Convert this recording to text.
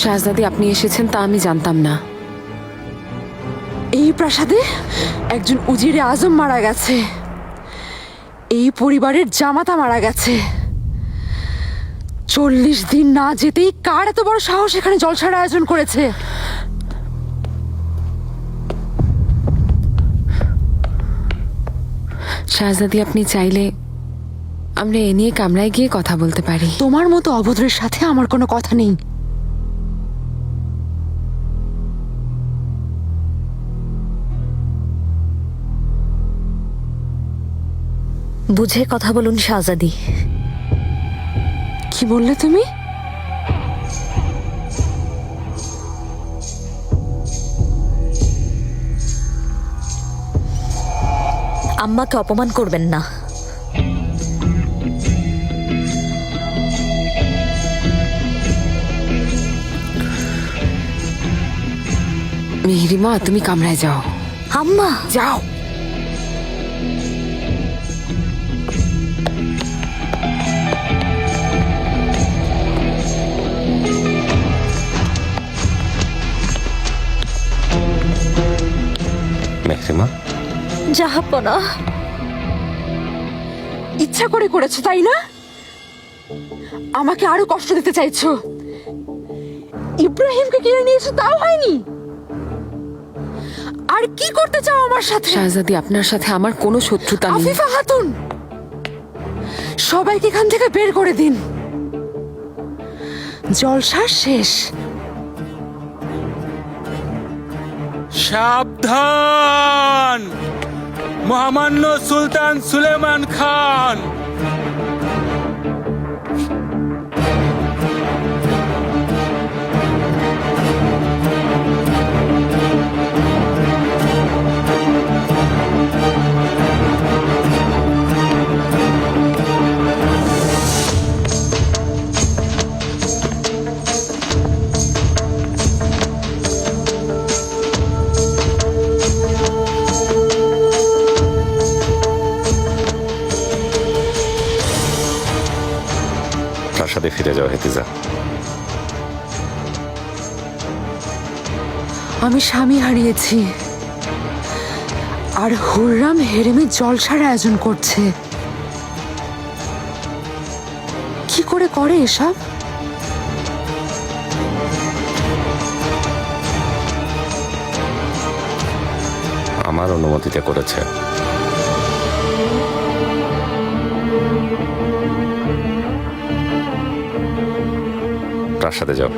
শাহজাদি, আপনি এসেছেন তা আমি জানতাম না। এই প্রাসাদে একজন উজিরে আজম মারা গেছে, এই পরিবারের জামাতা মারা গেছে। 40 দিন না যেতেই কার এত বড় সাহস এখানে জলসার আয়োজন করেছে? শাহজাদি, আপনি চাইলে আমরা এ নিয়ে কামরায় গিয়ে কথা বলতে পারি। তোমার মতো অভদ্রের সাথে আমার কোনো কথা নেই। বুঝে কথা বলুন শাহজাদি। কি বললে তুমি? আম্মাকে অপমান করবেন না। মিহিরিমা, তুমি কামরায় যাও। আম্মা, যাও। মেহরিমা, জাহাপনা। ইচ্ছা করে করেছো তাই না? আমাকে আরো কষ্ট দিতে চাইছো। ইব্রাহিমকে কিনে নিয়েছো, তাও হয়নি। আর কি করতে চাও আমার সাথে? শাহজাদি, আপনার সাথে আমার কোনো শত্রুতা নেই। আফিফা খাতুন, সবাইকে এখান থেকে বের করে দিন। জলসা শেষ। সাবধান! মহামান্য সুলতান সুলেমান খান। প্রাসাদে ফিরে যাও হেতিজা। আমি স্বামী হারিয়েছি, আর হুররাম হেরেমে জলসার আয়োজন করছে। কি করে করে এসব? আমার অনুমতিতে করেছে। প্রাসাদে যাও।